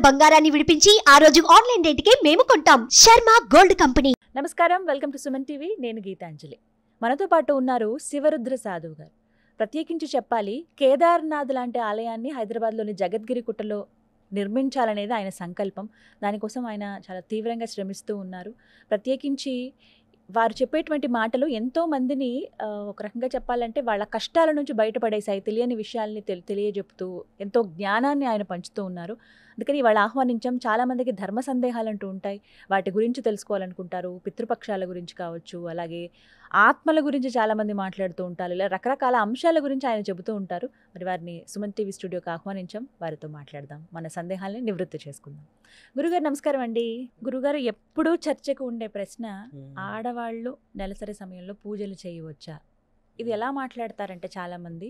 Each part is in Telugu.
బంగారాన్ని విడిపించి ఆ రోజు ఆన్లైన్ రేటుకే మేము కొంటాం. Sharma gold company. నమస్కారం, వెల్కమ్ టు సుమన్ టీవీ. నేను గీతాంజలి. మనతో పాటు ఉన్నారు శివరుద్ర సాధువు గారు. ప్రత్యేకించి చెప్పాలి, కేదార్నాథ్ లాంటి ఆలయాన్ని హైదరాబాద్లోని జగద్గిరి గుట్టలో నిర్మించాలనేది ఆయన సంకల్పం. దానికోసం ఆయన చాలా తీవ్రంగా శ్రమిస్తూ ఉన్నారు. ప్రత్యేకించి వారు చెప్పేటువంటి మాటలు ఎంతో మందిని ఒక రకంగా చెప్పాలంటే వాళ్ళ కష్టాల నుంచి బయటపడేసాయి. తెలియని విషయాల్ని తెలియజెప్తూ ఎంతో జ్ఞానాన్ని ఆయన పంచుతూ ఉన్నారు. అందుకని ఇవాళ ఆహ్వానించాం. చాలామందికి ధర్మ సందేహాలు అంటూ ఉంటాయి, వాటి గురించి తెలుసుకోవాలనుకుంటారు. పితృపక్షాల గురించి కావచ్చు, అలాగే ఆత్మల గురించి చాలామంది మాట్లాడుతూ ఉంటారు. ఇలా రకరకాల అంశాల గురించి ఆయన చెబుతూ ఉంటారు. మరి వారిని సుమన్ టీవీ స్టూడియోకి ఆహ్వానించాం. వారితో మాట్లాడదాం, మన సందేహాలని నివృత్తి చేసుకుందాం. గురుగారు నమస్కారం అండి. గురుగారు, ఎప్పుడూ చర్చకు ఉండే ప్రశ్న, ఆడవాళ్ళు నెలసరి సమయంలో పూజలు చేయవచ్చా? ఇది ఎలా మాట్లాడతారంటే చాలామంది,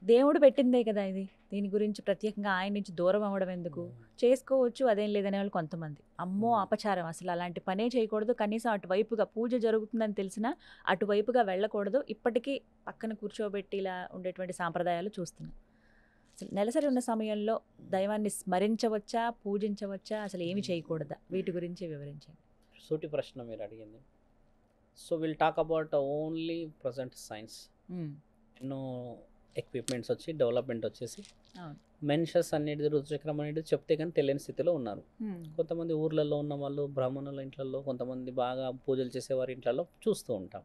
దేవుడు పెట్టిందే కదా ఇది, దీని గురించి ప్రత్యేకంగా ఆయన నుంచి దూరం అవ్వడం ఎందుకు, చేసుకోవచ్చు అదేం లేదనే వాళ్ళు కొంతమంది. అమ్మో అపచారం, అసలు అలాంటి పనే చేయకూడదు, కనీసం అటువైపుగా పూజ జరుగుతుందని తెలిసినా అటువైపుగా వెళ్ళకూడదు, ఇప్పటికీ పక్కన కూర్చోబెట్టి ఇలా ఉండేటువంటి సాంప్రదాయాలు చూస్తున్నాం. అసలు నెలసరి ఉన్న సమయంలో దైవాన్ని స్మరించవచ్చా, పూజించవచ్చా, అసలు ఏమి చేయకూడదా, వీటి గురించి వివరించండి. సూటి ప్రశ్న మీరు అడిగింది. So will talk about only present science. ఎన్నో ఎక్విప్మెంట్స్ వచ్చి డెవలప్మెంట్ వచ్చేసి మెన్షస్ అనేది రుతుచక్రం అనేది చెప్తే కానీ తెలియని స్థితిలో ఉన్నారు. కొంతమంది ఊర్లలో ఉన్న వాళ్ళు, బ్రాహ్మణుల ఇంట్లలో, కొంతమంది బాగా పూజలు చేసేవారి ఇంట్లలో చూస్తూ ఉంటాం.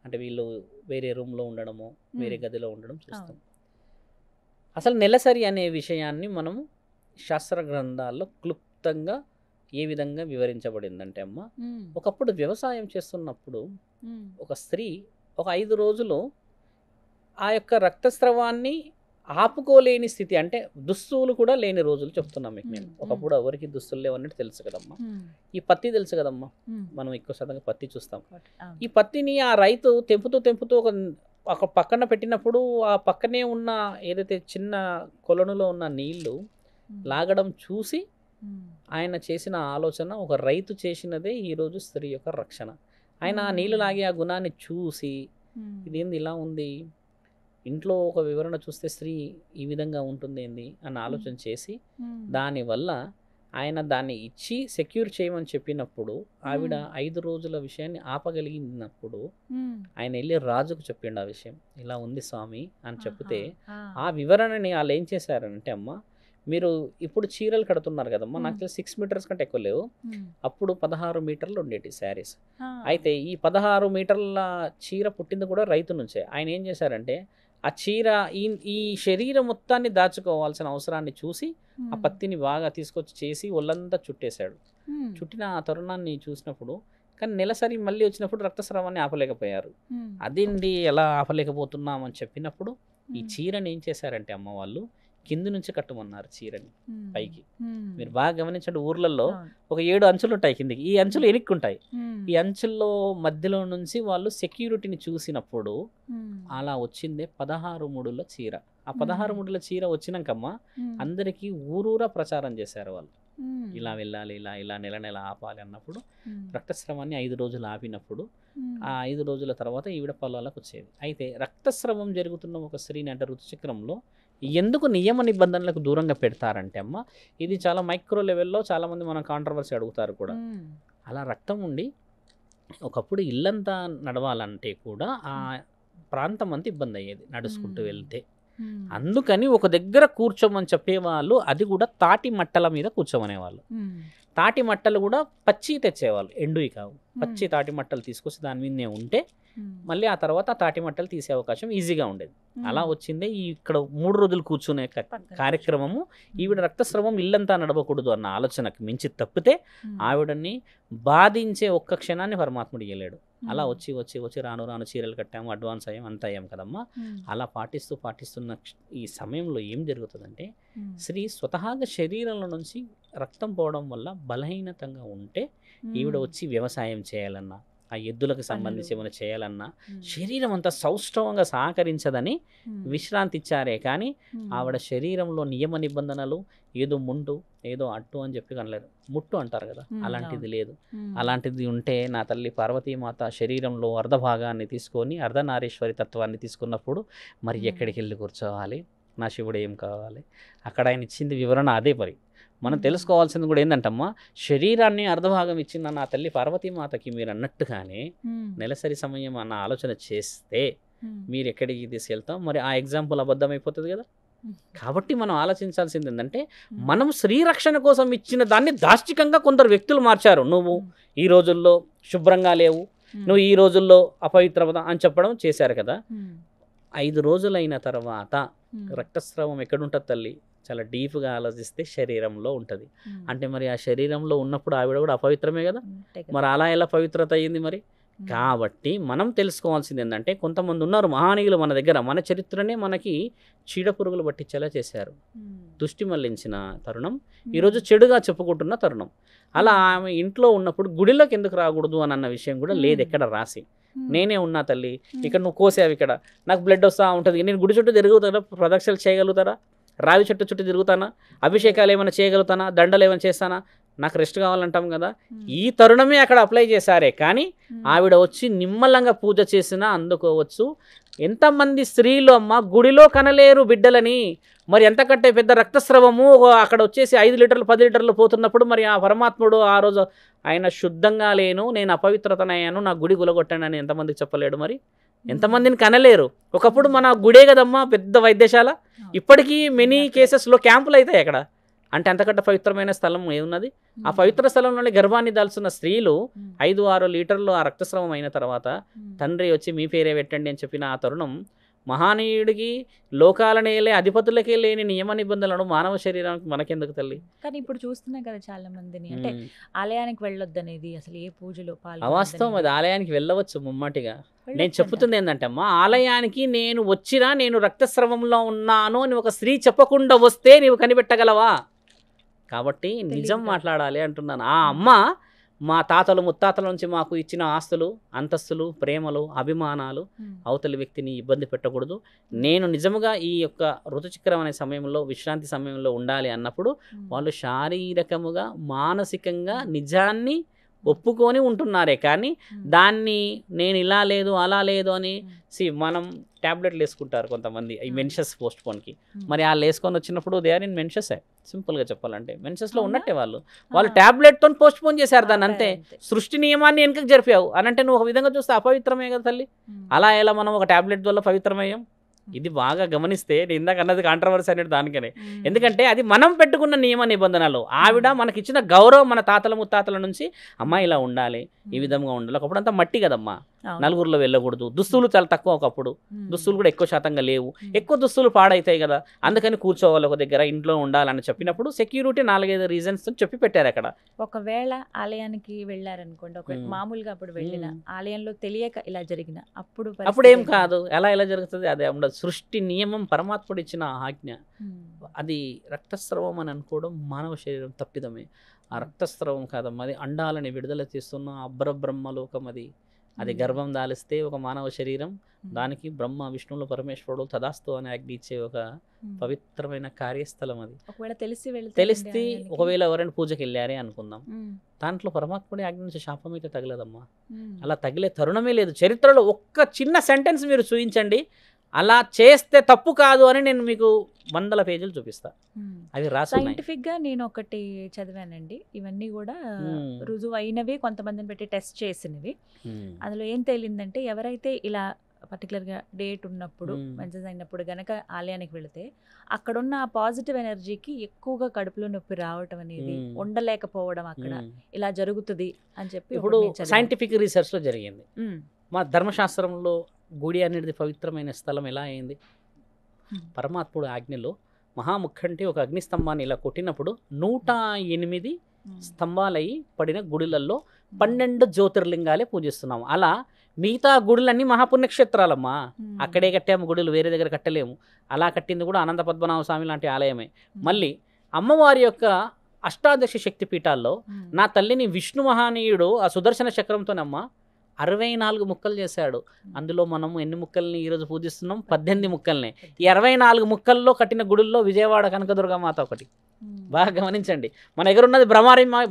అంటే వీళ్ళు వేరే రూమ్లో ఉండడము, వేరే గదిలో ఉండడం చూస్తాం. అసలు నెలసరి అనే విషయాన్ని మనము శాస్త్ర గ్రంథాల్లో క్లుప్తంగా ఏ విధంగా వివరించబడిందంటే, అమ్మ, ఒకప్పుడు వ్యవసాయం చేస్తున్నప్పుడు ఒక స్త్రీ ఒక 5 రోజులు ఆ యొక్క రక్తస్రావాన్ని ఆపుకోలేని స్థితి, అంటే దుస్తులు కూడా లేని రోజులు చెప్తున్నాం మీకు నేను. ఒకప్పుడు ఎవరికి దుస్తులు లేవన్నట్టు తెలుసు కదమ్మా. ఈ పత్తి తెలుసు కదమ్మా, మనం ఎక్కువ శాతంగా పత్తి చూస్తాం. ఈ పత్తిని ఆ రైతు తెంపుతూ ఒక పక్కన పెట్టినప్పుడు ఆ పక్కనే ఉన్న ఏదైతే చిన్న కొలనులో ఉన్న నీళ్లు లాగడం చూసి ఆయన చేసిన ఆలోచన, ఒక రైతు చేసినదే ఈరోజు స్త్రీ యొక్క రక్షణ. ఆయన ఆ నీళ్లు లాగే ఆ గుణాన్ని చూసి, ఇదేంది ఇలా ఉంది, ఇంట్లో ఒక వివరణ చూస్తే స్త్రీ ఈ విధంగా ఉంటుంది ఏంది అని ఆలోచన చేసి, దానివల్ల ఆయన దాన్ని ఇచ్చి సెక్యూర్ చేయమని చెప్పినప్పుడు ఆవిడ 5 రోజుల విషయాన్ని ఆపగలిగినప్పుడు ఆయన వెళ్ళి రాజుకు చెప్పిండు ఆ విషయం, ఇలా ఉంది స్వామి అని చెప్తే, ఆ వివరణని వాళ్ళు ఏం చేశారంటే, అమ్మ మీరు ఇప్పుడు చీరలు కడుతున్నారు కదమ్మా, నాకు 6 మీటర్స్ కంటే ఎక్కువ లేవు, అప్పుడు 16 మీటర్లు ఉండేటి శారీస్. అయితే ఈ 16 మీటర్ల చీర పుట్టింది కూడా రైతు నుంచే. ఆయన ఏం చేశారంటే, ఆ చీర ఈ శరీరం మొత్తాన్ని దాచుకోవాల్సిన అవసరాన్ని చూసి ఆ పత్తిని బాగా తీసుకొచ్చి చేసి ఒళ్ళంతా చుట్టేశాడు. చుట్టిన ఆ తరుణాన్ని చూసినప్పుడు, కానీ నెలసరి మళ్ళీ వచ్చినప్పుడు రక్తస్రావాన్ని ఆపలేకపోయారు. అదేంటి ఎలా ఆపలేకపోతున్నాం అని చెప్పినప్పుడు, ఈ చీరని ఏం చేశారంటే అమ్మ వాళ్ళు కింది నుంచి కట్టమన్నారు చీరని పైకి. మీరు బాగా గమనించండి, ఊర్లలో ఒక 7 అంచులు ఉంటాయి కిందికి, ఈ అంచులు ఎనిక్కుంటాయి. ఈ అంచుల్లో మధ్యలో నుంచి వాళ్ళు సెక్యూరిటీని చూసినప్పుడు అలా వచ్చిందే 16 ముడుల చీర. ఆ 16 ముడుల చీర వచ్చినాకమ్మా అందరికీ ఊరూరా ప్రచారం చేశారు వాళ్ళు, ఇలా వెళ్ళాలి, ఇలా నెల ఆపాలి అన్నప్పుడు రక్తస్రావాన్ని 5 రోజులు ఆపినప్పుడు ఆ 5 రోజుల తర్వాత ఈవిడ పొలాలకు వచ్చేది. అయితే రక్తస్రావం జరుగుతున్న ఒక స్త్రీని, అంటే ఋతుచక్రంలో ఎందుకు నియమ నిబంధనలకు దూరంగా పెడతారంటే, అమ్మ ఇది చాలా మైక్రో లెవెల్లో చాలామంది మనం కాంట్రవర్సీ అడుగుతారు కూడా. అలా రక్తం ఉండి ఒకప్పుడు ఇల్లంతా నడవాలంటే కూడా ఆ ప్రాంతం అంతా ఇబ్బంది అయ్యేది నడుచుకుంటూ వెళ్తే. అందుకని ఒక దగ్గర కూర్చోమని చెప్పేవాళ్ళు, అది కూడా తాటి మట్టల మీద కూర్చోమనేవాళ్ళు. తాటి మట్టలు కూడా పచ్చి తెచ్చేవాళ్ళు, ఎండువి కావు. పచ్చి తాటి మట్టలు తీసుకొచ్చి దాని మీదనే ఉంటే మళ్ళీ ఆ తర్వాత ఆ తాటి మట్టలు తీసే అవకాశం ఈజీగా ఉండేది. అలా వచ్చిందే ఈ ఇక్కడ 3 రోజులు కూర్చునే కార్యక్రమము. ఈవిడ రక్తస్రావం ఇల్లంతా నడవకూడదు అన్న ఆలోచనకు మించి తప్పితే ఆవిడని బాధించే ఒక్క క్షణాన్ని పరమాత్ముడు ఇయ్యలేడు. అలా వచ్చి రాను చీరలు కట్టాము, అడ్వాన్స్ అయ్యాం, అంత అయ్యాం కదమ్మా. అలా పాటిస్తున్న ఈ సమయంలో ఏం జరుగుతుందంటే, స్త్రీ స్వతహాగా శరీరంలో నుంచి రక్తం పోవడం వల్ల బలహీనతంగా ఉంటే ఈవిడ వచ్చి వ్యవసాయం చేయాలన్నా, ఆ ఎద్దులకు సంబంధించి ఏమైనా చేయాలన్నా శరీరం అంతా సౌష్ఠవంగా సహకరించదని విశ్రాంతి ఇచ్చారే కానీ ఆవిడ శరీరంలో నియమ నిబంధనలు ఏదో ముంటు ఏదో అట్టు అని చెప్పి కనలేదు. ముట్టు అంటారు కదా, అలాంటిది లేదు. అలాంటిది ఉంటే నా తల్లి పార్వతీమాత శరీరంలో అర్ధభాగాన్ని తీసుకొని అర్ధనారీశ్వరి తత్వాన్ని తీసుకున్నప్పుడు మరి ఎక్కడికి వెళ్ళి కూర్చోవాలి, నా శివుడు ఏం కావాలి, అక్కడ ఆయన ఇచ్చింది వివరణ అదే. మరి మనం తెలుసుకోవాల్సింది కూడా ఏంటంటమ్మా, శరీరాన్ని అర్ధభాగం ఇచ్చిన నా తల్లి పార్వతీమాతకి మీరు అన్నట్టుగానే నెలసరి సమయం అన్న ఆలోచన చేస్తే మీరు ఎక్కడికి తీసుకెళ్తాం, మరి ఆ ఎగ్జాంపుల్ అబద్ధమైపోతుంది కదా. కాబట్టి మనం ఆలోచించాల్సింది ఏంటంటే, మనం శ్రీరక్షణ కోసం ఇచ్చిన దాన్ని దాష్టికంగా కొందరు వ్యక్తులు మార్చారు. నువ్వు ఈ రోజుల్లో శుభ్రంగా లేవు, నువ్వు ఈ రోజుల్లో అపవిత్రత అని చెప్పడం చేశారు కదా. 5 రోజులైన తర్వాత రక్తస్రావం ఎక్కడుంటుంది తల్లి? చాలా డీప్గా ఆలోచిస్తే శరీరంలో ఉంటుంది. అంటే మరి ఆ శరీరంలో ఉన్నప్పుడు ఆవిడ కూడా అపవిత్రమే కదా. మరి అలా ఎలా పవిత్రత అయ్యింది మరి? కాబట్టి మనం తెలుసుకోవాల్సింది ఏంటంటే, కొంతమంది ఉన్నారు మహానీయులు మన దగ్గర, మన చరిత్రనే మనకి చీడపురుగులు పట్టించేలా చేశారు. దృష్టి మళ్లించిన తరుణం, ఈరోజు చెడుగా చెప్పుకుంటున్న తరుణం. అలా ఆమె ఇంట్లో ఉన్నప్పుడు గుడిలోకి ఎందుకు రాకూడదు అని అన్న విషయం కూడా లేదు ఎక్కడ రాసి. నేనే ఉన్నా తల్లి, ఇక్కడ నువ్వు కోసావు, ఇక్కడ నాకు బ్లడ్ వస్తూ ఉంటుంది, నేను గుడి చుట్టూ తిరుగుతారా, ప్రదక్షిణలు చేయగలుగుతారా, రావి చెట్టు చుట్టూ తిరుగుతానా, అభిషేకాలు ఏమైనా చేయగలుగుతానా, దండలు ఏమైనా చేస్తానా, నాకు రెస్ట్ కావాలంటాం కదా. ఈ తరుణమే అక్కడ అప్లై చేశారే కానీ ఆవిడ వచ్చి నిమ్మలంగా పూజ చేసినా అందుకోవచ్చు. ఎంతమంది స్త్రీలు అమ్మ గుడిలో కనలేరు బిడ్డలని, మరి ఎంతకంటే పెద్ద రక్తస్రవము అక్కడ వచ్చేసి 5 లీటర్లు 10 లీటర్లు పోతున్నప్పుడు మరి ఆ పరమాత్ముడు ఆ రోజు ఆయన శుద్ధంగా లేను, నేను అపవిత్రతనయ్యాను, నా గుడి గులగొట్టాను అని ఎంతమందికి చెప్పలేడు? మరి ఎంతమందిని కనలేరు? ఒకప్పుడు మన గుడే కదమ్మా పెద్ద వైద్యశాల. ఇప్పటికీ మెనీ కేసెస్లో క్యాంపులు అవుతాయి అక్కడ. అంటే అంతకంటే పవిత్రమైన స్థలం ఏమున్నది? ఆ పవిత్ర స్థలంలోని గర్భాన్ని దాల్చున్న స్త్రీలు 5-6 లీటర్లు ఆ రక్తస్రావం అయిన తర్వాత తండ్రి వచ్చి మీ పేరే పెట్టండి అని చెప్పిన ఆ తరుణం, మహానీయుడికి లోకాలనే అధిపతులకే లేని నియమ నిబంధనలను మానవ శరీరానికి మనకెందుకు తల్లి? కానీ ఇప్పుడు చూస్తున్నాం కదా చాలా మందిని, అంటే ఆలయానికి వెళ్ళొద్దు అనేది, అసలు ఏ పూజలో అవాస్తవం. అది ఆలయానికి వెళ్ళవచ్చు ముమ్మటిగా. నేను చెప్తుంది ఏంటంటే అమ్మా, ఆలయానికి నేను వచ్చినా నేను రక్తస్రావంలో ఉన్నాను అని ఒక స్త్రీ చెప్పకుండా వస్తే నీవు కనిపెట్టగలవా? కాబట్టి నిజం మాట్లాడాలి అంటున్నాను. ఆ అమ్మ మా తాతలు ముత్తాతల నుంచి మాకు ఇచ్చిన ఆస్తులు, అంతస్తులు, ప్రేమలు, అభిమానాలు అవతలి వ్యక్తిని ఇబ్బంది పెట్టకూడదు. నేను నిజముగా ఈ యొక్క ఋతుచక్రం అనే సమయంలో, విశ్రాంతి సమయంలో ఉండాలి అన్నప్పుడు వాళ్ళు శారీరకముగా మానసికంగా నిజాన్ని ఒప్పుకొని ఉంటున్నారే కానీ దాన్ని నేను ఇలా లేదు అలా లేదు అని మనం ట్యాబ్లెట్లు వేసుకుంటారు కొంతమంది ఈ మెన్షస్ పోస్ట్ పోన్కి. మరి వాళ్ళు వేసుకొని వచ్చినప్పుడు దే ఆర్ ఇన్ మెన్షస్. సింపుల్గా చెప్పాలంటే మెన్షస్లో ఉన్నట్టే వాళ్ళు ట్యాబ్లెట్తో పోస్ట్ పోన్ చేశారు దాన్ని అంతే. సృష్టి నియమాన్ని వెనుకకు జరిపావు అని అంటే నువ్వు ఒక విధంగా చూస్తే అపవిత్రమే కదా తల్లి. అలా ఎలా మనం ఒక ట్యాబ్లెట్ వల్ల పవిత్రమయ్యాం? ఇది బాగా గమనిస్తే నేను ఇందాక అన్నది కాంట్రవర్సీ అనేది దానికనే. ఎందుకంటే అది మనం పెట్టుకున్న నియమ నిబంధనలు. ఆవిడ మనకిచ్చిన గౌరవం మన తాతల ముత్తాతల నుంచి, అమ్మ ఇలా ఉండాలి, ఈ విధంగా ఉండాలి. ఒకప్పుడు అంతా మట్టి కదమ్మా, నలుగురిలో వెళ్ళకూడదు, దుస్తులు చాలా తక్కువ, ఒకప్పుడు దుస్తులు కూడా ఎక్కువ శాతంగా లేవు, ఎక్కువ దుస్తులు పాడైతాయి కదా, అందుకని కూర్చోవాలి ఒక దగ్గర, ఇంట్లో ఉండాలని చెప్పినప్పుడు సెక్యూరిటీ 4-5 రీజన్స్ చెప్పి పెట్టారు అక్కడ. ఒకవేళ ఆలయానికి వెళ్ళారనుకోండి, మామూలుగా అప్పుడు వెళ్ళిన ఆలయంలో తెలియక ఇలా జరిగిన అప్పుడు ఏం కాదు, ఎలా జరుగుతుంది? అదే ఉండదు. సృష్టి నియమం పరమాత్ముడు ఇచ్చిన ఆజ్ఞ. అది రక్తస్రావం అని అనుకోవడం మానవ శరీరం తప్పిదమే. ఆ రక్తస్రావం కాదమ్మా, అది అండాలని విడుదల చేస్తున్న అబ్రబ్రహ్మలోకం. అది గర్భం దాలిస్తే ఒక మానవ శరీరం, దానికి బ్రహ్మ విష్ణువులు పరమేశ్వరుడు తదాస్తు అని ఆజ్ఞ ఇచ్చే ఒక పవిత్రమైన కార్యస్థలం. అది ఒకవేళ తెలిస్తే ఒకవేళ ఎవరైనా పూజకి వెళ్ళారే అనుకుందాం, దాంట్లో పరమాత్ముడి ఆజ్ఞ నుంచి శాపం అయితే తగలదమ్మా. అలా తగిలే తరుణమే లేదు. చరిత్రలో ఒక్క చిన్న సెంటెన్స్ మీరు చూపించండి, అలా చేస్తే తప్పు కాదు అని నేను మీకు 100 పేజీలు చూపిస్తా. అవి రాసి సైంటిఫిక్ గా నేను ఒకటి చదివానండి, ఇవన్నీ కూడా రుజువు అయినవి, కొంతమందిని పెట్టి టెస్ట్ చేసినవి. అందులో ఏం తేలిందంటే, ఎవరైతే ఇలా పర్టికులర్గా డేట్ ఉన్నప్పుడు మెన్సెస్ అయినప్పుడు గనక ఆలయానికి వెళితే అక్కడున్న పాజిటివ్ ఎనర్జీకి ఎక్కువగా కడుపులో నొప్పి రావటం అనేది, ఉండలేకపోవడం అక్కడ ఇలా జరుగుతుంది అని చెప్పి ఇప్పుడు సైంటిఫిక్ రీసెర్చ్ లో జరిగింది. మా ధర్మశాస్త్రంలో గుడి అనేది పవిత్రమైన స్థలం ఎలా అయింది? పరమాత్ముడు ఆజ్ఞలో మహాముఖంటి ఒక అగ్నిస్తంభాన్ని ఇలా కొట్టినప్పుడు 108 స్తంభాలయ్యి పడిన గుడులలో 12 జ్యోతిర్లింగాలే పూజిస్తున్నాము. అలా మిగతా గుడులన్నీ మహాపుణ్యక్షేత్రాలమ్మా, అక్కడే కట్టాము గుడులు, వేరే దగ్గర కట్టలేము. అలా కట్టింది కూడా అనంత పద్మనాభ స్వామి లాంటి ఆలయమే. మళ్ళీ అమ్మవారి యొక్క అష్టాదశ శక్తి పీఠాల్లో నా తల్లిని విష్ణు మహానీయుడు ఆ సుదర్శన చక్రంతోనమ్మా 64 ముక్కలు చేశాడు. అందులో మనం ఎన్ని ముక్కల్ని ఈరోజు పూజిస్తున్నాం? 18 ముక్కల్ని. ఈ 64 ముక్కల్లో కట్టిన గుడుల్లో విజయవాడ కనకదుర్గమాత ఒకటి. బాగా గమనించండి. మన దగ్గర ఉన్నది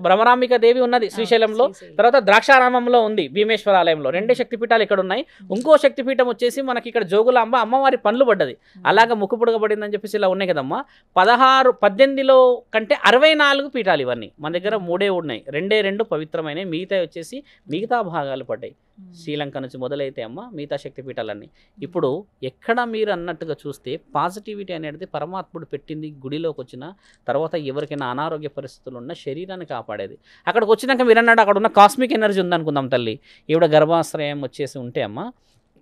భ్రమరాంబిక దేవి ఉన్నది శ్రీశైలంలో, తర్వాత ద్రాక్షారామంలో ఉంది భీమేశ్వర ఆలయంలో. 2 శక్తిపీఠాలు ఇక్కడ ఉన్నాయి. ఇంకో శక్తిపీఠం వచ్చేసి మనకి ఇక్కడ జోగులాంబ అమ్మవారి పండ్లు పడ్డది, అలాగా ముక్కు పుడగబడిందని చెప్పేసి ఇలా ఉన్నాయి కదమ్మా. 18లో కంటే 64 పీఠాలు ఇవన్నీ. మన దగ్గర 3 ఉన్నాయి, 2 పవిత్రమైనవి, మిగతా వచ్చేసి మిగతా భాగాలు పడ్డాయి. శ్రీలంక నుంచి మొదలైతే అమ్మ మిగతా శక్తిపీఠాలన్నీ. ఇప్పుడు ఎక్కడ మీరు అన్నట్టుగా చూస్తే పాజిటివిటీ అనేది పరమాత్ముడు పెట్టింది. గుడిలోకి వచ్చిన తర్వాత ఎవరికైనా అనారోగ్య పరిస్థితులు ఉన్న శరీరాన్ని కాపాడేది. అక్కడికి వచ్చినాక మీరు అన్నాడు అక్కడ ఉన్న కాస్మిక్ ఎనర్జీ ఉందనుకుందాం తల్లి, ఈవిడ గర్భాశ్రయం వచ్చేసి ఉంటే అమ్మ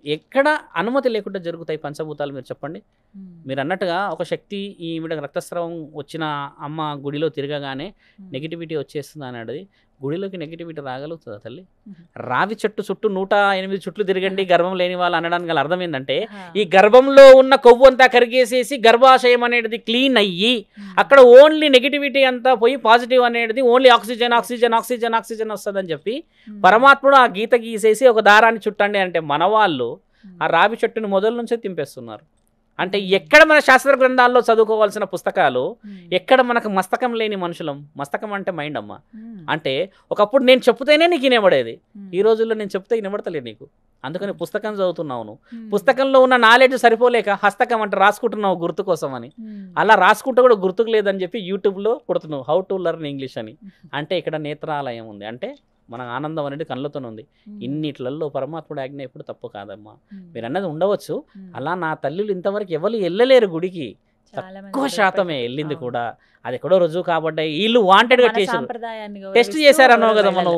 ఎక్కడ అనుమతి లేకుండా జరుగుతాయి పంచభూతాలు మీరు చెప్పండి. మీరు అన్నట్టుగా ఒక శక్తి ఈవిడ రక్తస్రావం వచ్చిన అమ్మ గుడిలో తిరగగానే నెగిటివిటీ వచ్చేస్తుంది అన్నది. గుడిలోకి నెగిటివిటీ రాగలుగుతుందా తల్లి? రావి చెట్టు చుట్టూ 108 చుట్లు తిరగండి గర్భం లేని వాళ్ళు అనడానికి గల అర్థం ఏంటంటే ఈ గర్భంలో ఉన్న కొవ్వు అంతా కరిగేసేసి గర్భాశయం అనేది క్లీన్ అయ్యి అక్కడ ఓన్లీ నెగిటివిటీ అంతా పోయి పాజిటివ్ అనేది only oxygen oxygen oxygen oxygen వస్తుందని చెప్పి పరమాత్ముడు ఆ గీత గీసేసి ఒక దారాన్ని చుట్టండి అంటే మన వాళ్ళు ఆ రావి చెట్టుని మొదల నుంచే తింపేస్తున్నారు. అంటే ఎక్కడ మన శాస్త్ర గ్రంథాల్లో చదువుకోవాల్సిన పుస్తకాలు, ఎక్కడ మనకు మస్తకం లేని మనుషులం. మస్తకం అంటే మైండ్ అమ్మ. అంటే ఒకప్పుడు నేను చెప్తేనే నీకు వినబడేది, ఈ రోజుల్లో నేను చెప్తే వినబడతలే నీకు. అందుకని పుస్తకం చదువుతున్నావు. పుస్తకంలో ఉన్న నాలెడ్జ్ సరిపోలేక హస్తకం అంటే రాసుకుంటున్నావు గుర్తు కోసం అని. అలా రాసుకుంటే కూడా గుర్తుకు లేదని చెప్పి యూట్యూబ్లో కొడుతున్నావు హౌ టు లెర్న్ ఇంగ్లీష్ అని. అంటే ఇక్కడ నేత్రాలయం ఉంది, అంటే మన ఆనందం అనేది కళ్ళతోనే ఉంది. ఇన్నిట్లలో పరమాత్ముడు ఆజ్ఞ ఎప్పుడు తప్పు కాదమ్మా. మీరు అన్నది ఉండవచ్చు, అలా నా తల్లులు ఇంతవరకు ఎవరు వెళ్ళలేరు గుడికి, తక్కువ శాతమే వెళ్ళింది కూడా. అది ఎక్కడో రుజువు కాబట్టి వీళ్ళు వాంటెడ్గా టెస్ట్ చేశారన్నావు కదా మనం.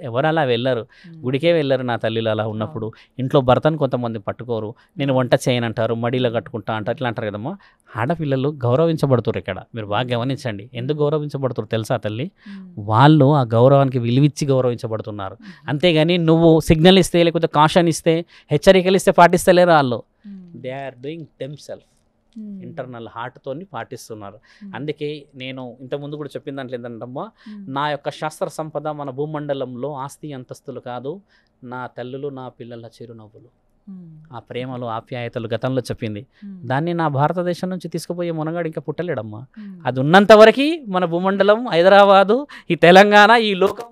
ఎవరు అలా వెళ్ళరు, గుడికే వెళ్ళరు నా తల్లిలు. అలా ఉన్నప్పుడు ఇంట్లో భర్తను కొంతమంది పట్టుకోరు, నేను వంట చేయనంటారు, మడిలో కట్టుకుంటా అంటారు, ఇట్లా అంటారు కదమ్మా. ఆడపిల్లలు గౌరవించబడుతున్నారు ఇక్కడ. మీరు బాగా గమనించండి, ఎందుకు గౌరవించబడుతున్నారు తెలుసా తల్లి? వాళ్ళు ఆ గౌరవానికి విలువిచ్చి గౌరవించబడుతున్నారు. అంతేగాని నువ్వు సిగ్నల్ ఇస్తే లేకపోతే కాషన్ ఇస్తే హెచ్చరికలు ఇస్తే పాటిస్తలేరు వాళ్ళు. They are doing themself, internal హార్ట్తోని పాటిస్తున్నారు. అందుకే నేను ఇంతకుముందు కూడా చెప్పిన దాంట్లో ఏంటంటమ్మా, నా యొక్క శాస్త్ర సంపద మన భూమండలంలో ఆస్తి అంతస్తులు కాదు, నా తల్లులు నా పిల్లల చిరునవ్వులు, ఆ ప్రేమలు ఆప్యాయతలు గతంలో చెప్పింది. దాన్ని నా భారతదేశం నుంచి తీసుకుపోయే మునగాడు ఇంకా పుట్టలేడమ్మా. అది ఉన్నంత వరకు మన భూమండలం, హైదరాబాదు, ఈ తెలంగాణ, ఈ లోకం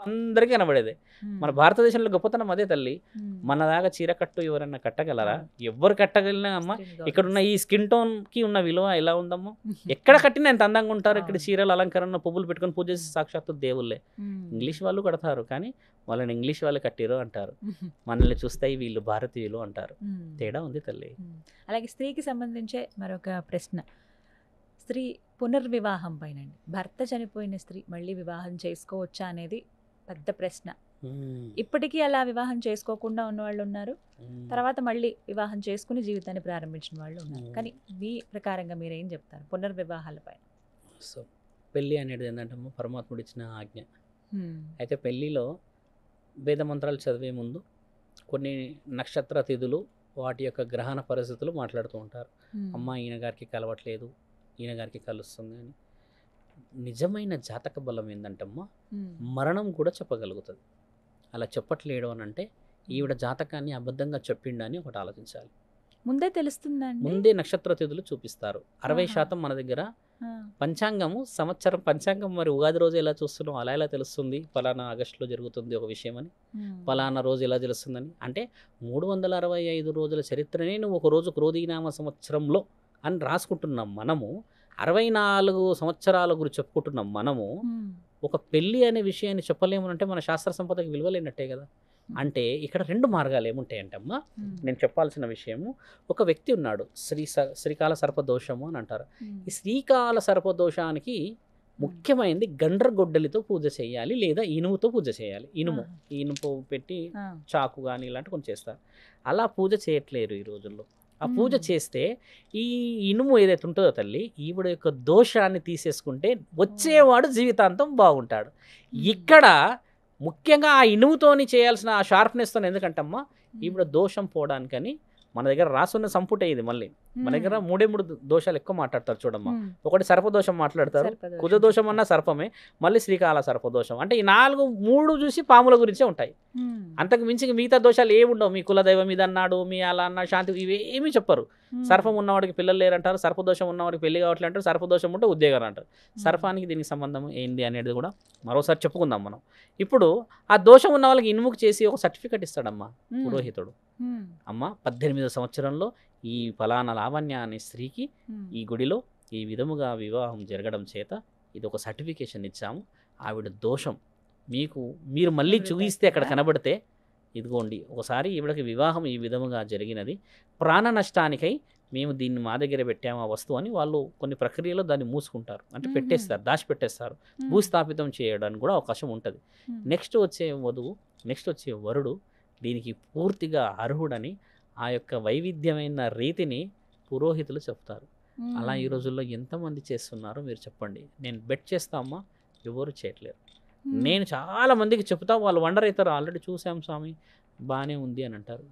అందరికీ కనబడేది. మన భారతదేశంలో గొప్పతనం అదే తల్లి. మన దాకా చీరకట్టు ఎవరన్నా కట్టగలరా? ఎవ్వరు కట్టగలిగినా అమ్మా. ఇక్కడున్న ఈ స్కిన్ టోన్ కి ఉన్న విలువ ఎలా ఉందమ్మా? ఎక్కడ కట్టినా ఎంత అందంగా ఉంటారు. ఇక్కడ చీరలు అలంకరణ పువ్వులు పెట్టుకొని పూజ చేసి సాక్షాత్తు దేవుళ్ళే. ఇంగ్లీష్ వాళ్ళు కడతారు కానీ వాళ్ళని ఇంగ్లీష్ వాళ్ళు కట్టిరు అంటారు, మనల్ని చూస్తే వీళ్ళు భారతీయులు అంటారు. తేడా ఉంది తల్లి. అలాగే స్త్రీకి సంబంధించే మరొక ప్రశ్న, స్త్రీ పునర్వివాహం పైన. భర్త చనిపోయిన స్త్రీ మళ్ళీ వివాహం చేసుకోవచ్చా అనేది పెద్ద ప్రశ్న. ఇప్పటికీ అలా వివాహం చేసుకోకుండా ఉన్న వాళ్ళు ఉన్నారు, తర్వాత మళ్ళీ వివాహం చేసుకుని జీవితాన్ని ప్రారంభించిన వాళ్ళు ఉన్నారు. కానీ మీ ప్రకారంగా మీరేం చెప్తారు పునర్వివాహాలపై? సో పెళ్ళి అనేది ఏంటంటే పరమాత్ముడు ఇచ్చిన ఆజ్ఞ. అయితే పెళ్ళిలో వేద మంత్రాలు చదివే ముందు కొన్ని నక్షత్ర తిథులు వాటి యొక్క గ్రహణ పరిస్థితులు మాట్లాడుతూ ఉంటారు. అమ్మ ఈయన గారికి కలవట్లేదు, ఈయన గారికి కలుస్తుంది అని. నిజమైన జాతక బలం ఏంటంటమ్మా, మరణం కూడా చెప్పగలుగుతుంది. అలా చెప్పట్లేడు అని అంటే ఈవిడ జాతకాన్ని అబద్ధంగా చెప్పిండని ఒకటి ఆలోచించాలి. ముందే తెలుస్తుందండి, ముందే నక్షత్ర తిథులు చూపిస్తారు. 60% మన దగ్గర పంచాంగము సంవత్సరం పంచాంగం. మరి ఉగాది రోజు ఎలా చూస్తున్నాం అలా ఎలా తెలుస్తుంది ఫలానా ఆగస్టులో జరుగుతుంది ఒక విషయం అని, ఫలానా రోజు ఎలా తెలుస్తుందని? అంటే 365 రోజుల చరిత్రనే నువ్వు ఒక రోజు క్రోధీనామ సంవత్సరంలో అని రాసుకుంటున్నాం మనము. 64 సంవత్సరాల గురించి చెప్పుకుంటున్నాం మనము. ఒక పెళ్ళి అనే విషయాన్ని చెప్పలేము అంటే మన శాస్త్ర సంపదకి విలువలేనట్టే కదా. అంటే ఇక్కడ 2 మార్గాలు ఏముంటాయంటమ్మా, నేను చెప్పాల్సిన విషయము. ఒక వ్యక్తి ఉన్నాడు, శ్రీకాల సర్పదోషము అని అంటారు. ఈ శ్రీకాల సర్పదోషానికి ముఖ్యమైనది గండ్రగొడ్డలితో పూజ చేయాలి, లేదా ఇనుముతో పూజ చేయాలి. ఇనుము పెట్టి చాకు కానీ ఇలాంటి కొన్ని చేస్తారు. అలా పూజ చేయట్లేరు ఈ రోజుల్లో. ఆ పూజ చేస్తే ఈ ఇనుము ఏదైతే ఉంటుందో తల్లి, ఈవిడ యొక్క దోషాన్ని తీసేసుకుంటే వచ్చేవాడు జీవితాంతం బాగుంటాడు. ఇక్కడ ముఖ్యంగా ఆ ఇనుముతోని చేయాల్సిన ఆ షార్ప్నెస్తో, ఎందుకంటమ్మా ఈవిడ దోషం పోవడానికని మన దగ్గర రాసున్న సంపుటే ఇది. మళ్ళీ మన దగ్గర 3 దోషాలు ఎక్కువ మాట్లాడతారు చూడమ్మా. ఒకటి సర్పదోషం మాట్లాడతారు, కుజదోషం అన్న సర్పమే, మళ్ళీ శ్రీకాళ సర్పదోషం. అంటే ఈ 3 చూసి పాముల గురించే ఉంటాయి. అంతకు మించి మిగతా దోషాలు ఏమి ఉండవు. మీ కులదైవం ఇది అన్నాడు, మీ అలా అన్న శాంతి, ఇవి ఏమీ చెప్పరు. సర్పం ఉన్నవాడికి పిల్లలు లేరంటారు, సర్పదోషం ఉన్నవాడికి పెళ్లి కావట్లేదు అంటారు, సర్పదోషం ఉంటే ఉద్యోగాలు అంటారు. సర్పానికి దీనికి సంబంధం ఏంది అనేది కూడా మరోసారి చెప్పుకుందాం మనం. ఇప్పుడు ఆ దోషం ఉన్న వాళ్ళకి ఇన్ముక్ చేసి ఒక సర్టిఫికెట్ ఇస్తాడమ్మా పురోహితుడు. అమ్మ 18వ సంవత్సరంలో ఈ ఫలానా లావణ్య అనే స్త్రీకి ఈ గుడిలో ఈ విధముగా వివాహం జరగడం చేత ఇది ఒక సర్టిఫికేషన్ ఇచ్చాము. ఆవిడ దోషం మీరు మళ్ళీ చూపిస్తే అక్కడ కనబడితే ఇదిగోండి ఒకసారి ఈవిడకి వివాహం ఈ విధముగా జరిగినది, ప్రాణ నష్టానికై మేము దీన్ని మా దగ్గర పెట్టాము ఆ వస్తువు అని వాళ్ళు కొన్ని ప్రక్రియలో దాన్ని మూసుకుంటారు. అంటే పెట్టేస్తారు, దాచిపెట్టేస్తారు. భూస్థాపితం చేయడానికి కూడా అవకాశం ఉంటుంది. నెక్స్ట్ వచ్చే వరుడు దీనికి పూర్తిగా అర్హుడని ఆ యొక్క వైవిధ్యమైన రీతిని పురోహితులు చెప్తారు. అలా ఈ రోజుల్లో ఎంతమంది చేస్తున్నారో మీరు చెప్పండి. నేను బెట్ చేస్తామా, ఎవరు చేయట్లేరు. నేను చాలా మందికి చెప్తా, వాళ్ళు వండర్ అవుతారు, ఆల్రెడీ చూసాం స్వామి బాగానే ఉంది అని అంటారు.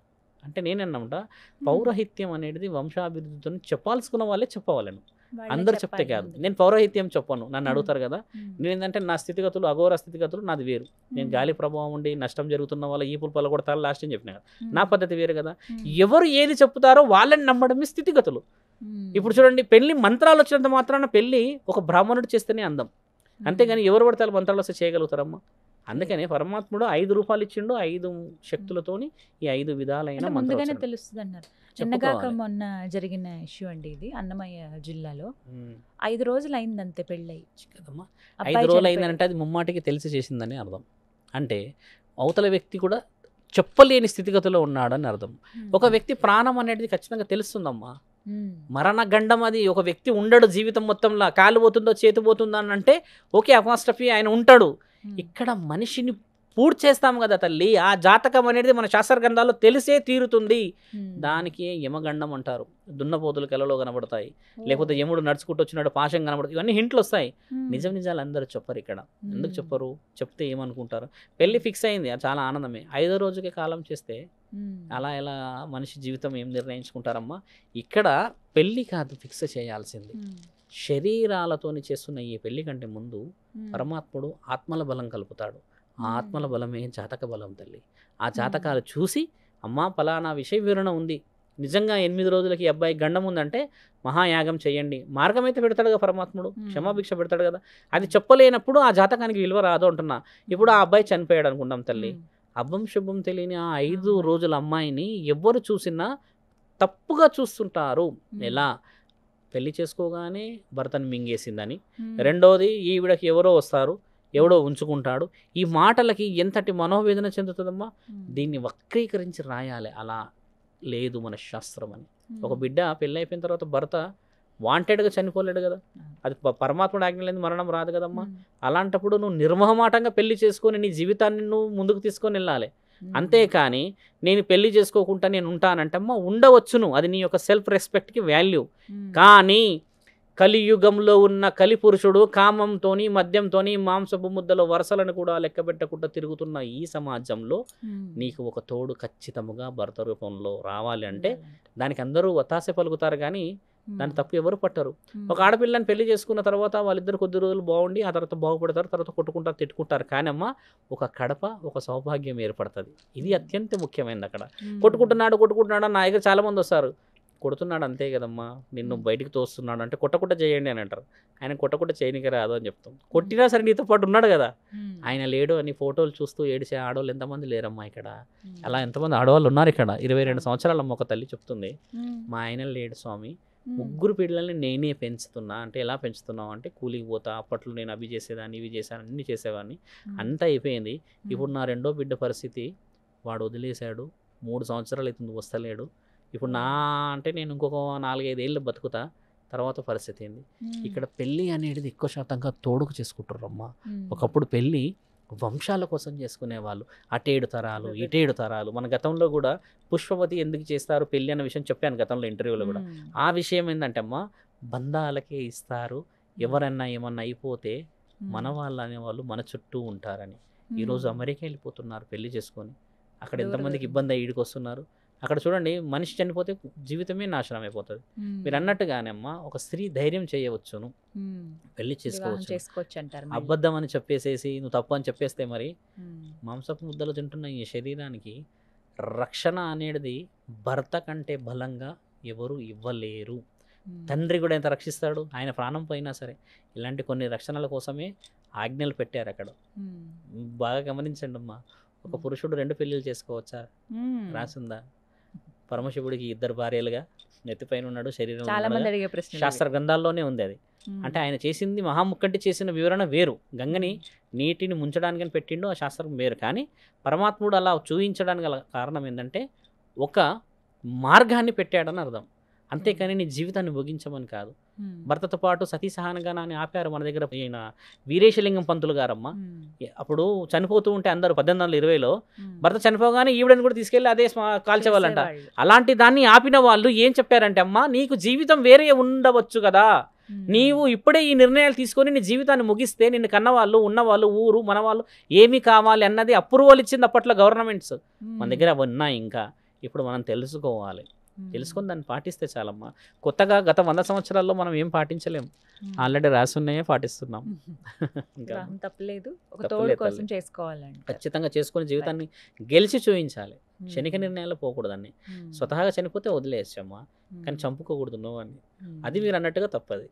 అంటే నేనన్నమాట పౌరహిత్యం అనేది వంశాభివృద్ధితో చెప్పాల్సుకున్న వాళ్ళే చెప్పవాలను, అందరు చెప్తే కాదు. నేను పౌరహిత్యం చెప్పను, నన్ను అడుగుతారు కదా. నేను ఏంటంటే నా స్థితిగతులు అఘోర స్థితిగతులు నాది వేరు. నేను గాలి ప్రభావం ఉండి నష్టం జరుగుతున్న వాళ్ళ ఈపులు పల్ల కొడతారు లాస్ట్ అని చెప్పిన కదా, నా పద్ధతి వేరు కదా. ఎవరు ఏది చెప్తారో వాళ్ళని నమ్మడమే స్థితిగతులు. ఇప్పుడు చూడండి, పెళ్లి మంత్రాలు వచ్చినంత మాత్రాన పెళ్లి ఒక బ్రాహ్మణుడు చేస్తేనే అందం, అంతేగాని ఎవరు పడతారు మంత్రాలు వస్తే చేయగలుగుతారమ్మా. అందుకనే పరమాత్ముడు 5 రూపాయలు ఇచ్చిండు, 5 శక్తులతోని ఈ 5 విధాలైన ముందుగానే తెలుస్తుంది అన్నారు. చిన్నగాక మొన్న జరిగిన ఇష్యూ అండి ఇది, అన్నమయ్య జిల్లాలో 5 రోజులు అయింది అంతే పెళ్ళి కదమ్మా. 5 రోజులు అయిందంటే అది ముమ్మాటికి తెలిసి చేసిందని అర్థం. అంటే అవతల వ్యక్తి కూడా చెప్పలేని స్థితిగతిలో ఉన్నాడని అర్థం. ఒక వ్యక్తి ప్రాణం అనేది ఖచ్చితంగా తెలుస్తుందమ్మా. మరణ గండం అది. ఒక వ్యక్తి ఉండడు జీవితం మొత్తంలో, కాలు పోతుందో చేతి పోతుందో అని అంటే ఓకే, అపాస్ట్రఫీ ఆయన ఉంటాడు. ఇక్కడ మనిషిని పూర్తి చేస్తాం కదా తల్లి. ఆ జాతకం అనేది మన శాస్త్ర గ్రంథాల్లో తెలిసే తీరుతుంది. దానికి యమగండం అంటారు. దున్నపోతులు కలలో కనబడతాయి, లేకపోతే యముడు నడుచుకుంటూ వచ్చినాడు పాశం కనబడతాయి. ఇవన్నీ హింట్లు వస్తాయి. నిజాలు అందరూ చెప్పరు ఇక్కడ. ఎందుకు చెప్పరు? చెప్తే ఏమనుకుంటారు? పెళ్లి ఫిక్స్ అయింది, అది చాలా ఆనందమే. 5వ రోజుకే కాలం చేస్తే అలా ఎలా మనిషి జీవితం ఏం నిర్ణయించుకుంటారమ్మా? ఇక్కడ పెళ్లి కాదు ఫిక్స్ చేయాల్సింది, శరీరాలతోని చేస్తున్న ఈ పెళ్లి కంటే ముందు పరమాత్ముడు ఆత్మల బలం కలుపుతాడు. ఆ ఆత్మల బలమే జాతక బలం తల్లి. ఆ జాతకాలు చూసి అమ్మా ఫలానా విషయ వివరణ ఉంది, నిజంగా 8 రోజులకి ఈ అబ్బాయి గండం ఉందంటే మహాయాగం చేయండి, మార్గం అయితే పెడతాడు కదా పరమాత్ముడు, క్షమాభిక్ష పెడతాడు కదా. అది చెప్పలేనప్పుడు ఆ జాతకానికి విలువ రాదు అంటున్నా. ఇప్పుడు ఆ అబ్బాయి చనిపోయాడు అనుకుంటాం తల్లి, అబ్బం శుభం తెలియని ఆ 5 రోజుల అమ్మాయిని ఎవ్వరు చూసినా తప్పుగా చూస్తుంటారు. ఎలా? పెళ్లి చేసుకోగానే భర్తను మింగేసిందని, రెండోది ఈవిడకి ఎవరో వస్తారు, ఎవడో ఉంచుకుంటాడు. ఈ మాటలకి ఎంతటి మనోవేదన చెందుతుందమ్మా. దీన్ని వక్రీకరించి రాయాలి. అలా లేదు మన శాస్త్రం అని. ఒక బిడ్డ పెళ్ళి అయిపోయిన తర్వాత భర్త వాంటెడ్గా చనిపోలేడు కదా, అది పరమాత్ముడు ఆజ్ఞ లేని మరణం రాదు కదమ్మా. అలాంటప్పుడు నువ్వు నిర్మోహమాటంగా పెళ్లి చేసుకొని నీ జీవితాన్ని నువ్వు ముందుకు తీసుకొని వెళ్ళాలి. అంతేకాని నేను పెళ్లి చేసుకోకుండా నేను ఉంటానంటమ్మా, ఉండవచ్చును, అది నీ యొక్క సెల్ఫ్ రెస్పెక్ట్కి వాల్యూ. కానీ కలియుగంలో ఉన్న కలిపురుషుడు కామంతోని మద్యంతోని మాంసపు ముద్దల వరుసలను కూడా లెక్క పెట్టకుండా తిరుగుతున్న ఈ సమాజంలో నీకు ఒక తోడు ఖచ్చితంగా భర్త రూపంలో రావాలి అంటే దానికి అందరూ ఒత్తాస పలుకుతారు, కానీ దాని తప్పు ఎవరు పట్టరు. ఒక ఆడపిల్లని పెళ్లి చేసుకున్న తర్వాత వాళ్ళిద్దరు కొద్ది రోజులు బాగుండి ఆ తర్వాత బాగుపడతారు, తర్వాత కొట్టుకుంటారు, తిట్టుకుంటారు. కానీ అమ్మ ఒక కడప, ఒక సౌభాగ్యం ఏర్పడుతుంది. ఇది అత్యంత ముఖ్యమైనది. అక్కడ కొట్టుకుంటున్నాడు నా దగ్గర చాలా మంది వస్తారు, కొడుతున్నాడు అంతే కదమ్మా, నిన్ను బయటికి తోస్తున్నాడు అంటే కొట్టకుట్ట చేయండి అని అంటారు. ఆయన కొట్టకుట్ట చేయనికి రాదు అని చెప్తాం. కొట్టినా సరే నీతో పాటు ఉన్నాడు కదా, ఆయన లేడు అని ఫోటోలు చూస్తూ ఏడిచే ఆడవాళ్ళు ఎంతమంది లేరమ్మా ఇక్కడ. అలా ఎంతమంది ఆడవాళ్ళు ఉన్నారు ఇక్కడ. 22 సంవత్సరాలమ్మ ఒక తల్లి చెప్తుంది, మా ఆయన లేడు స్వామి, 3 పిల్లల్ని నేనే పెంచుతున్నా. అంటే ఎలా పెంచుతున్నావు అంటే కూలికి పోతా, అప్పట్లో నేను అవి చేసేదాన్ని ఇవి చేశాను అన్ని చేసేవాడిని, అంతా అయిపోయింది. ఇప్పుడు నా 2వ బిడ్డ పరిస్థితి, వాడు వదిలేశాడు, 3 సంవత్సరాలు అవుతుంది వస్తలేడు. ఇప్పుడు అంటే నేను ఇంకొక 4-5 ఏళ్ళు బతుకుతా, తర్వాత పరిస్థితి ఏంది? ఇక్కడ పెళ్ళి అనేది ఎక్కువ శాతంగా తోడుకు చేసుకుంటారమ్మా. ఒకప్పుడు పెళ్ళి వంశాల కోసం చేసుకునేవాళ్ళు, అటేడు తరాలు ఇటేడు తరాలు. మన గతంలో కూడా పుష్పవతి ఎందుకు చేస్తారు పెళ్ళి అన్న విషయం చెప్పాను గతంలో ఇంటర్వ్యూలో కూడా. ఆ విషయం ఏంటంటే అమ్మా, బంధాలకే ఇస్తారు, ఎవరన్నా ఏమన్నా అయిపోతే మన వాళ్ళు అనేవాళ్ళు మన చుట్టూ ఉంటారని. ఈరోజు అమెరికా వెళ్ళిపోతున్నారు పెళ్లి చేసుకొని, అక్కడ ఎంతమందికి ఇబ్బంది అయ్యి ఈడికి వస్తున్నారు. అక్కడ చూడండి మనిషి చనిపోతే జీవితమే నాశనం అయిపోతుంది. మీరు అన్నట్టుగానే అమ్మ ఒక స్త్రీ ధైర్యం చేయవచ్చును, పెళ్లి చేసుకోవచ్చు అంటారు. అబద్ధం అని చెప్పేసేసి నువ్వు తప్పు అని చెప్పేస్తే మరి మాంసపు ముద్దలు తింటున్న ఈ శరీరానికి రక్షణ అనేది భర్త కంటే బలంగా ఎవరు ఇవ్వలేరు. తండ్రి కూడా ఎంత రక్షిస్తాడు, ఆయన ప్రాణం పోయినా సరే. ఇలాంటి కొన్ని రక్షణల కోసమే ఆజ్ఞలు పెట్టారు అక్కడ. బాగా గమనించండి అమ్మా, ఒక పురుషుడు 2 పెళ్ళిళ్ళు చేసుకోవచ్చా? రాసిందా? పరమశివుడికి 2 భార్యలుగా నెత్తిపైన ఉన్నాడు, శరీరం శాస్త్ర గ్రంథాల్లోనే ఉంది అది. అంటే ఆయన చేసింది మహాముక్కంటి చేసిన వివరణ వేరు, గంగని నీటిని ముంచడానికి పెట్టిండు, ఆ శాస్త్రం వేరు. కానీ పరమాత్ముడు అలా చూపించడానికి గల కారణం ఏంటంటే ఒక మార్గాన్ని పెట్టాడని అర్థం, అంతేకాని నీ జీవితాన్ని ముగించమని కాదు. భర్తతో పాటు సతీ సహనగానాన్ని ఆపారు మన దగ్గర ఈయన వీరేశలింగం పంతులు గారమ్మ. అప్పుడు చనిపోతూ ఉంటే అందరూ 1820లో భర్త చనిపోగానే ఈవిడని కూడా తీసుకెళ్ళి అదే కాల్చేవాళ్ళంట. అలాంటి దాన్ని ఆపిన వాళ్ళు ఏం చెప్పారంటే, అమ్మ నీకు జీవితం వేరే ఉండవచ్చు కదా, నీవు ఇప్పుడే ఈ నిర్ణయాలు తీసుకొని నీ జీవితాన్ని ముగిస్తే నిన్ను కన్నవాళ్ళు, ఉన్నవాళ్ళు, ఊరు, మనవాళ్ళు ఏమి కావాలి అన్నది అప్రూవల్ ఇచ్చింది అప్పట్లో గవర్నమెంట్స్. మన దగ్గర అవి ఉన్నాయి. ఇంకా ఇప్పుడు మనం తెలుసుకోవాలి, తెలుసుకొని దాన్ని పాటిస్తే చాలమ్మా. కొత్తగా గత 100 సంవత్సరాల్లో మనం ఏం పాటించలేము, ఆల్రెడీ రాసి ఉన్నాయే పాటిస్తున్నాం. తప్పలేదు, ఒక తోడు కోసం చేసుకోవాలండి. ఖచ్చితంగా చేసుకుని జీవితాన్ని గెలిచి చూపించాలి. క్షణిక నిర్ణయాలు పోకూడదండి. స్వతహాగా చనిపోతే వదిలేయచ్చమ్మా, కానీ చంపుకోకూడదు నువ్వు అని. అది మీరు అన్నట్టుగా తప్పది.